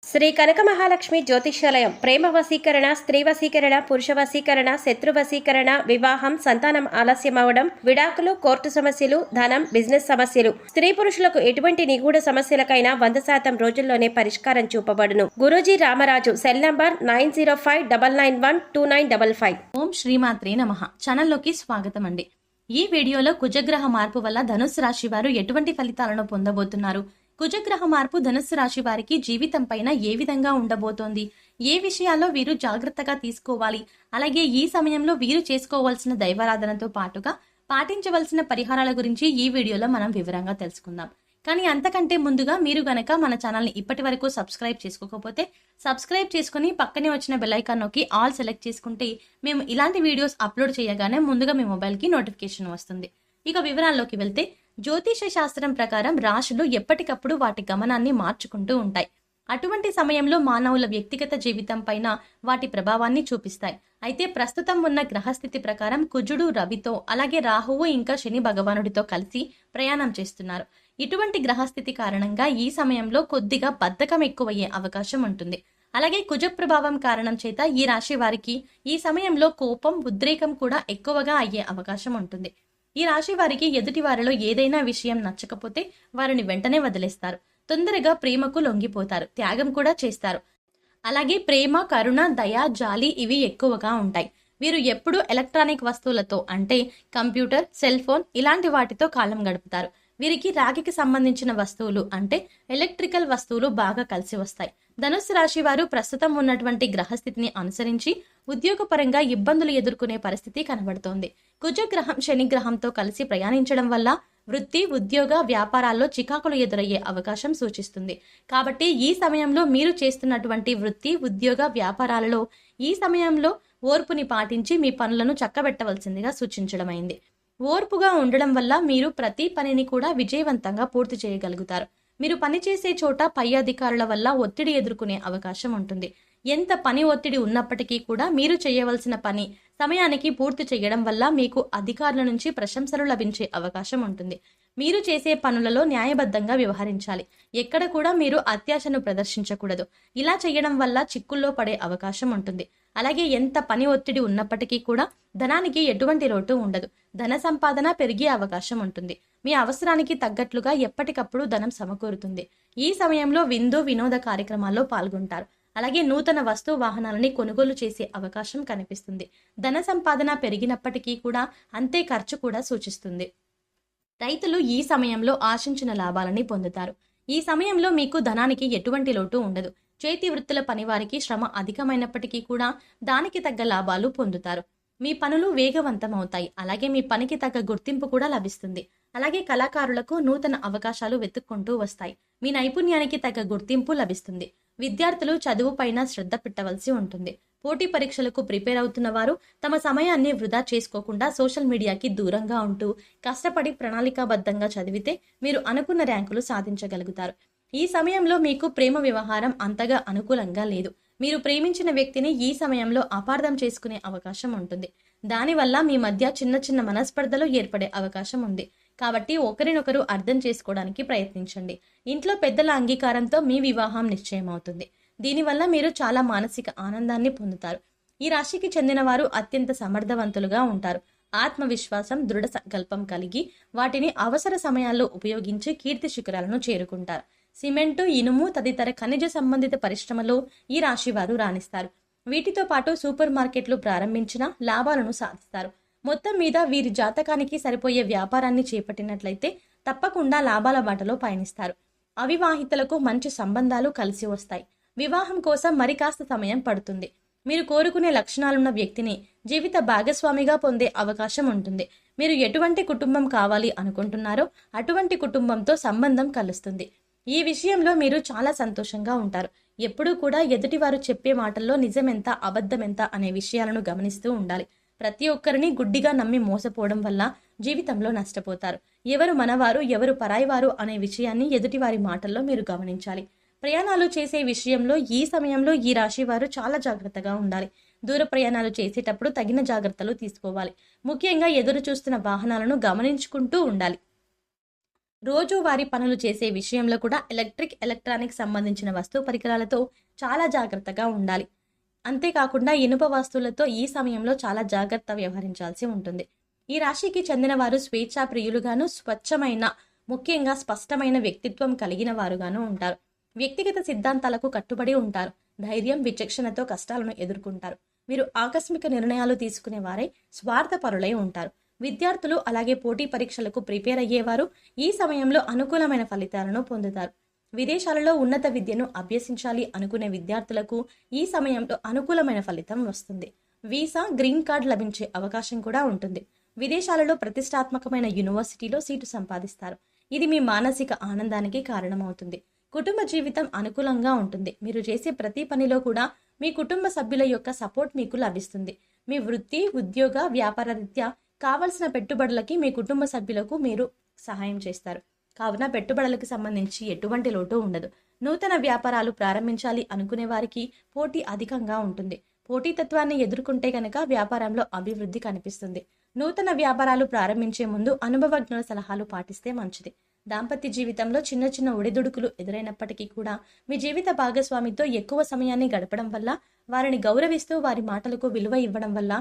శ్రీ కనక మహాలక్ష్మి జ్యోతిష్యాలయం ప్రేమ వశీకరణ, స్త్రీ వశీకరణ, పురుష వశీకరణ, శత్రు వశీకరణ, వివాహం, సంతానం ఆలస్యం అవడం, విడాకులు, కోర్టు సమస్యలు, ధనం, బిజినెస్ సమస్యలు, స్త్రీ పురుషులకు ఎటువంటి నిగూఢ సమస్యలకైనా 100% రోజుల్లోనే పరిష్కారం చూపబడును. గురూజీ రామరాజు. Cell number 9059912955. ఓం శ్రీమాత్రే నమః. ఛానల్లోకి స్వాగతం అండి. ఈ వీడియోలో కుజగ్రహ మార్పు వల్ల ధనుస్సు రాశి వారు ఎటువంటి ఫలితాలను పొందబోతున్నారు, కుజగ్రహ మార్పు ధనుస్సు రాశి వారికి జీవితం పైన ఏ విధంగా ఉండబోతోంది, ఏ విషయాల్లో వీరు జాగ్రత్తగా తీసుకోవాలి, అలాగే ఈ సమయంలో వీరు చేసుకోవాల్సిన దైవారాధనతో పాటుగా పాటించవలసిన పరిహారాల గురించి ఈ వీడియోలో మనం వివరంగా తెలుసుకుందాం. కానీ అంతకంటే ముందుగా మీరు గనక మన ఛానల్ని ఇప్పటి వరకు సబ్స్క్రైబ్ చేసుకోకపోతే సబ్స్క్రైబ్ చేసుకుని పక్కనే వచ్చిన బెల్ ఐకాన్ నొక్కి ఆల్ సెలెక్ట్ చేసుకుంటే మేము ఇలాంటి వీడియోస్ అప్లోడ్ చేయగానే ముందుగా మీ మొబైల్కి నోటిఫికేషన్ వస్తుంది. ఇక వివరాల్లోకి వెళ్తే, జ్యోతిష శాస్త్రం ప్రకారం రాశులు ఎప్పటికప్పుడు వాటి గమనాన్ని మార్చుకుంటూ ఉంటాయి. అటువంటి సమయంలో మానవుల వ్యక్తిగత జీవితం పైన వాటి ప్రభావాన్ని చూపిస్తాయి. అయితే ప్రస్తుతం ఉన్న గ్రహస్థితి ప్రకారం కుజుడు రవితో, అలాగే రాహువు ఇంకా శని భగవానుడితో కలిసి ప్రయాణం చేస్తున్నారు. ఇటువంటి గ్రహస్థితి కారణంగా ఈ సమయంలో కొద్దిగా బద్ధకం ఎక్కువయ్యే అవకాశం ఉంటుంది. అలాగే కుజ ప్రభావం కారణం చేత ఈ రాశి వారికి ఈ సమయంలో కోపం, ఉద్రేకం కూడా ఎక్కువగా అయ్యే అవకాశం ఉంటుంది. ఈ రాశి వారికి ఎదుటి వారిలో ఏదైనా విషయం నచ్చకపోతే వారిని వెంటనే వదిలేస్తారు. తొందరగా ప్రేమకు లొంగిపోతారు, త్యాగం కూడా చేస్తారు. అలాగే ప్రేమ, కరుణ, దయ, జాలి ఇవి ఎక్కువగా ఉంటాయి. వీరు ఎప్పుడూ ఎలక్ట్రానిక్ వస్తువులతో అంటే కంప్యూటర్, సెల్ ఫోన్ ఇలాంటి వాటితో కాలం గడుపుతారు. వీరికి రాగికి సంబంధించిన వస్తువులు అంటే ఎలక్ట్రికల్ వస్తువులు బాగా కలిసి వస్తాయి. ధనుస్సు రాశి వారు ప్రస్తుతం ఉన్నటువంటి గ్రహస్థితిని అనుసరించి ఉద్యోగపరంగా ఇబ్బందులు ఎదుర్కొనే పరిస్థితి కనబడుతోంది. కుజగ్రహం శనిగ్రహంతో కలిసి ప్రయాణించడం వల్ల వృత్తి, ఉద్యోగ, వ్యాపారాల్లో చికాకులు ఎదురయ్యే అవకాశం సూచిస్తుంది. కాబట్టి ఈ సమయంలో మీరు చేస్తున్నటువంటి వృత్తి, ఉద్యోగ, వ్యాపారాలలో ఈ సమయంలో ఓర్పుని పాటించి మీ పనులను చక్కబెట్టవలసిందిగా సూచించడమైంది. ఓర్పుగా ఉండడం వల్ల మీరు ప్రతి పనిని కూడా విజయవంతంగా పూర్తి చేయగలుగుతారు. మీరు పనిచేసే చోట పై అధికారుల వల్ల ఒత్తిడి ఎదుర్కొనే అవకాశం ఉంటుంది. ఎంత పని ఒత్తిడి ఉన్నప్పటికీ కూడా మీరు చేయవలసిన పని సమయానికి పూర్తి చేయడం వల్ల మీకు అధికారుల నుంచి ప్రశంసలు లభించే అవకాశం ఉంటుంది. మీరు చేసే పనులలో న్యాయబద్ధంగా వ్యవహరించాలి. ఎక్కడ కూడా మీరు అత్యాశను ప్రదర్శించకూడదు. ఇలా చేయడం వల్ల చిక్కుల్లో పడే అవకాశం ఉంటుంది. అలాగే ఎంత పని ఒత్తిడి ఉన్నప్పటికీ కూడా ధనానికి ఎటువంటి లోటు ఉండదు. ధన సంపాదన పెరిగే అవకాశం ఉంటుంది. మీ అవసరానికి తగ్గట్లుగా ఎప్పటికప్పుడు ధనం సమకూరుతుంది. ఈ సమయంలో విందు, వినోద కార్యక్రమాల్లో పాల్గొంటారు. అలాగే నూతన వస్తు వాహనాలని కొనుగోలు చేసే అవకాశం కనిపిస్తుంది. ధన సంపాదన పెరిగినప్పటికీ కూడా అంతే ఖర్చు కూడా సూచిస్తుంది. రైతులు ఈ సమయంలో ఆశించిన లాభాలని పొందుతారు. ఈ సమయంలో మీకు ధనానికి ఎటువంటి లోటు ఉండదు. చేతి వృత్తుల పనివారికి శ్రమ అధికమైనప్పటికీ కూడా దానికి తగ్గ లాభాలు పొందుతారు. మీ పనులు వేగవంతమవుతాయి. అలాగే మీ పనికి తగ్గ గుర్తింపు కూడా లభిస్తుంది. అలాగే కళాకారులకు నూతన అవకాశాలు వెతుక్కుంటూ వస్తాయి. మీ నైపుణ్యానికి తగ్గ గుర్తింపు లభిస్తుంది. విద్యార్థులు చదువు పైన శ్రద్ధ పెట్టవలసి ఉంటుంది. పోటీ పరీక్షలకు ప్రిపేర్ అవుతున్న వారు తమ సమయాన్ని వృధా చేసుకోకుండా సోషల్ మీడియాకి దూరంగా ఉంటూ కష్టపడి ప్రణాళికాబద్ధంగా చదివితే మీరు అనుకున్న ర్యాంకులు సాధించగలుగుతారు. ఈ సమయంలో మీకు ప్రేమ వ్యవహారం అంతగా అనుకూలంగా లేదు. మీరు ప్రేమించిన వ్యక్తిని ఈ సమయంలో అపార్థం చేసుకునే అవకాశం ఉంటుంది. దానివల్ల మీ మధ్య చిన్న చిన్న మనస్పర్ధలు ఏర్పడే అవకాశం ఉంది. కాబట్టి ఒకరినొకరు అర్థం చేసుకోవడానికి ప్రయత్నించండి. ఇంట్లో పెద్దల అంగీకారంతో మీ వివాహం నిశ్చయమవుతుంది. దీనివల్ల మీరు చాలా మానసిక ఆనందాన్ని పొందుతారు. ఈ రాశికి చెందిన వారు అత్యంత సమర్థవంతులుగా ఉంటారు. ఆత్మవిశ్వాసం, దృఢ సంకల్పం కలిగి వాటిని అవసర సమయాల్లో ఉపయోగించి కీర్తి శిఖరాలను చేరుకుంటారు. సిమెంటు, ఇనుము తదితర ఖనిజ సంబంధిత పరిశ్రమలో ఈ రాశి వారు రాణిస్తారు. వీటితో పాటు సూపర్ మార్కెట్లు ప్రారంభించిన లాభాలను సాధిస్తారు. మొత్తం మీద వీరి జాతకానికి సరిపోయే వ్యాపారాన్ని చేపట్టినట్లయితే తప్పకుండా లాభాల బాటలో పయనిస్తారు. అవివాహితులకు మంచి సంబంధాలు కలిసి వస్తాయి. వివాహం కోసం మరి కాస్త సమయం పడుతుంది. మీరు కోరుకునే లక్షణాలున్న వ్యక్తిని జీవిత భాగస్వామిగా పొందే అవకాశం ఉంటుంది. మీరు ఎటువంటి కుటుంబం కావాలి అనుకుంటున్నారో అటువంటి కుటుంబంతో సంబంధం కలుస్తుంది. ఈ విషయంలో మీరు చాలా సంతోషంగా ఉంటారు. ఎప్పుడూ కూడా ఎదుటివారు చెప్పే మాటల్లో నిజమెంత, అబద్ధమెంత అనే విషయాలను గమనిస్తూ ఉండాలి. ప్రతి ఒక్కరిని గుడ్డిగా నమ్మి మోసపోవడం వల్ల జీవితంలో నష్టపోతారు. ఎవరు మనవారు, ఎవరు పరాయివారు అనే విషయాన్ని ఎదుటివారి మాటల్లో మీరు గమనించాలి. ప్రయాణాలు చేసే విషయంలో ఈ సమయంలో ఈ రాశి వారు చాలా జాగ్రత్తగా ఉండాలి. దూర ప్రయాణాలు చేసేటప్పుడు తగిన జాగ్రత్తలు తీసుకోవాలి. ముఖ్యంగా ఎదురు చూస్తున్న వాహనాలను గమనించుకుంటూ ఉండాలి. రోజువారీ పనులు చేసే విషయంలో కూడా ఎలక్ట్రానిక్ సంబంధించిన వస్తు పరికరాలతో చాలా జాగ్రత్తగా ఉండాలి. అంతేకాకుండా ఇనుప వస్తువులతో ఈ సమయంలో చాలా జాగ్రత్త వ్యవహరించాల్సి ఉంటుంది. ఈ రాశికి చెందిన వారు స్వేచ్ఛా ప్రియులుగాను, స్వచ్ఛమైన, ముఖ్యంగా స్పష్టమైన వ్యక్తిత్వం కలిగిన వారుగాను ఉంటారు. వ్యక్తిగత సిద్ధాంతాలకు కట్టుబడి ఉంటారు. ధైర్యం, విచక్షణతో కష్టాలను ఎదుర్కొంటారు. వీరు ఆకస్మిక నిర్ణయాలు తీసుకునే వారై స్వార్థపరులై ఉంటారు. విద్యార్థులు అలాగే పోటీ పరీక్షలకు ప్రిపేర్ అయ్యేవారు ఈ సమయంలో అనుకూలమైన ఫలితాలను పొందుతారు. విదేశాలలో ఉన్నత విద్యను అభ్యసించాలి అనుకునే విద్యార్థులకు ఈ సమయంలో అనుకూలమైన ఫలితం వస్తుంది. వీసా, గ్రీన్ కార్డ్ లభించే అవకాశం కూడా ఉంటుంది. విదేశాలలో ప్రతిష్టాత్మకమైన యూనివర్సిటీలో సీటు సంపాదిస్తారు. ఇది మీ మానసిక ఆనందానికి కారణమవుతుంది. కుటుంబ జీవితం అనుకూలంగా ఉంటుంది. మీరు చేసే ప్రతి పనిలో కూడా మీ కుటుంబ సభ్యుల యొక్క సపోర్ట్ మీకు లభిస్తుంది. మీ వృత్తి, ఉద్యోగ, వ్యాపార రీత్యా కావలసిన పెట్టుబడులకి మీ కుటుంబ సభ్యులకు మీరు సహాయం చేస్తారు. కావున పెట్టుబడులకు సంబంధించి ఎటువంటి లోటు ఉండదు. నూతన వ్యాపారాలు ప్రారంభించాలి అనుకునే వారికి పోటీ అధికంగా ఉంటుంది. పోటీతత్వాన్ని ఎదుర్కొంటే కనుక వ్యాపారంలో అభివృద్ధి కనిపిస్తుంది. నూతన వ్యాపారాలు ప్రారంభించే ముందు అనుభవజ్ఞుల సలహాలు పాటిస్తే మంచిది. దాంపత్య జీవితంలో చిన్న చిన్న ఒడిదుడుకులు ఎదురైనప్పటికీ కూడా మీ జీవిత భాగస్వామితో ఎక్కువ సమయాన్ని గడపడం వల్ల, వారిని గౌరవిస్తూ వారి మాటలకు విలువ ఇవ్వడం వల్ల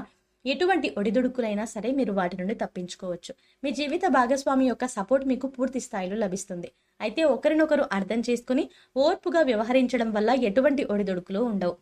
ఎటువంటి ఒడిదుడుకులైనా సరే మీరు వాటి నుండి తప్పించుకోవచ్చు. మీ జీవిత భాగస్వామి యొక్క సపోర్ట్ మీకు పూర్తి స్థాయిలో లభిస్తుంది. అయితే ఒకరినొకరు అర్థం చేసుకుని ఓర్పుగా వ్యవహరించడం వల్ల ఎటువంటి ఒడిదుడుకులు ఉండవు.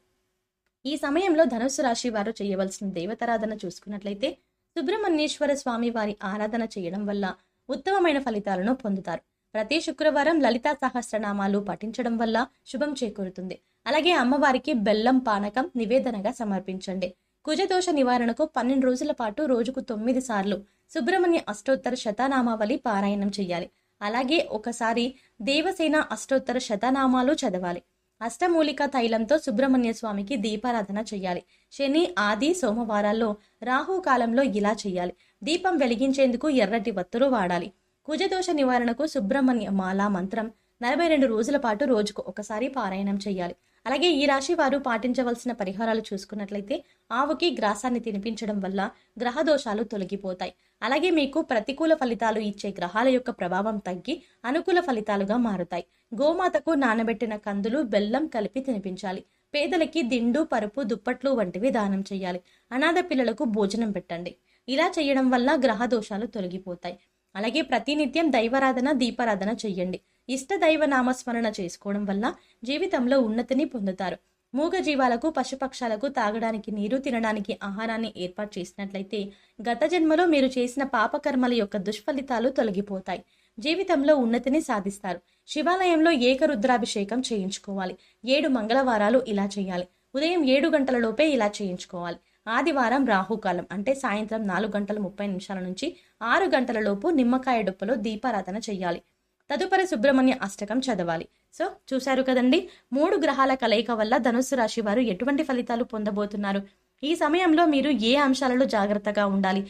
ఈ సమయంలో ధనుస్సు రాశి వారు చేయవలసిన దేవతారాధన చూసుకున్నట్లయితే సుబ్రహ్మణ్యేశ్వర స్వామి వారి ఆరాధన చేయడం వల్ల ఉత్తమమైన ఫలితాలను పొందుతారు. ప్రతి శుక్రవారం లలితా సహస్రనామాలు పఠించడం వల్ల శుభం చేకూరుతుంది. అలాగే అమ్మవారికి బెల్లం పానకం నివేదనగా సమర్పించండి. కుజదోష నివారణకు 12 రోజుల పాటు రోజుకు 9 సార్లు సుబ్రహ్మణ్య అష్టోత్తర శతనామావళి పారాయణం చేయాలి. అలాగే ఒకసారి దేవసేన అష్టోత్తర శతనామాలు చదవాలి. అష్టమూలిక తైలంతో సుబ్రహ్మణ్య స్వామికి దీపారాధన చేయాలి. శని, ఆది, సోమవారాల్లో రాహుకాలంలో ఇలా చేయాలి. దీపం వెలిగించేందుకు ఎర్రటి వత్తులు వాడాలి. కుజదోష నివారణకు సుబ్రహ్మణ్య మాల మంత్రం 42 రోజుల పాటు రోజుకు ఒకసారి పారాయణం చేయాలి. అలాగే ఈ రాశి వారు పాటించవలసిన పరిహారాలు చూసుకున్నట్లయితే ఆవుకి గ్రాసాన్ని తినిపించడం వల్ల గ్రహ దోషాలు తొలగిపోతాయి. అలాగే మీకు ప్రతికూల ఫలితాలు ఇచ్చే గ్రహాల యొక్క ప్రభావం తగ్గి అనుకూల ఫలితాలుగా మారుతాయి. గోమాతకు నానబెట్టిన కందులు, బెల్లం కలిపి తినిపించాలి. పేదలకి దిండు, పరుపు, దుప్పట్లు వంటివి దానం చేయాలి. అనాథ పిల్లలకు భోజనం పెట్టండి. ఇలా చేయడం వల్ల గ్రహ దోషాలు తొలగిపోతాయి. అలాగే ప్రతినిత్యం దైవారాధన, దీపారాధన చెయ్యండి. ఇష్ట దైవ నామస్మరణ చేసుకోవడం వల్ల జీవితంలో ఉన్నతిని పొందుతారు. మూగ జీవాలకు, పశుపక్షాలకు తాగడానికి నీరు, తినడానికి ఆహారాన్ని ఏర్పాటు చేసినట్లయితే గత జన్మలో మీరు చేసిన పాపకర్మల యొక్క దుష్ఫలితాలు తొలగిపోతాయి. జీవితంలో ఉన్నతిని సాధిస్తారు. శివాలయంలో ఏకరుద్రాభిషేకం చేయించుకోవాలి. 7 మంగళవారాలు ఇలా చేయాలి. ఉదయం 7 గంటల లోపే ఇలా చేయించుకోవాలి. ఆదివారం రాహుకాలం అంటే సాయంత్రం 4:30 నుంచి 6 గంటల లోపు నిమ్మకాయ డొప్పలో దీపారాధన చెయ్యాలి. తదుపరి సుబ్రహ్మణ్య అష్టకం చదవాలి. సో చూశారు కదండి, 3 గ్రహాల కలయిక వల్ల ధనుస్సు రాశి వారు ఎటువంటి ఫలితాలు పొందబోతున్నారు, ఈ సమయంలో మీరు ఏ అంశాలలో జాగ్రత్తగా ఉండాలి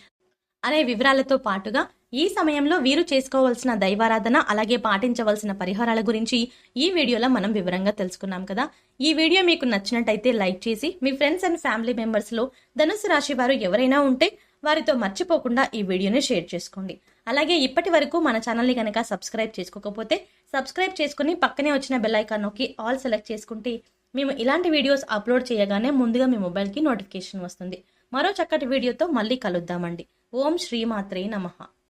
అనే వివరాలతో పాటుగా ఈ సమయంలో వీరు చేసుకోవాల్సిన దైవారాధన అలాగే పాటించవలసిన పరిహారాల గురించి ఈ వీడియోలో మనం వివరంగా తెలుసుకున్నాం కదా. ఈ వీడియో మీకు నచ్చినట్టయితే లైక్ చేసి మీ ఫ్రెండ్స్ అండ్ ఫ్యామిలీ మెంబర్స్లో ధనుస్సు రాశి వారు ఎవరైనా ఉంటే వారితో మర్చిపోకుండా ఈ వీడియోని షేర్ చేసుకోండి. అలాగే ఇప్పటి వరకు మన ఛానల్ని కనుక సబ్స్క్రైబ్ చేసుకోకపోతే సబ్స్క్రైబ్ చేసుకుని పక్కనే వచ్చిన బెల్ ఐకాన్ నొక్కి ఆల్ సెలెక్ట్ చేసుకుంటే మేము ఇలాంటి వీడియోస్ అప్లోడ్ చేయగానే ముందుగా మీ మొబైల్కి నోటిఫికేషన్ వస్తుంది. మరో చక్కటి వీడియోతో మళ్ళీ కలుద్దామండి. ఓం శ్రీమాత్రే నమః.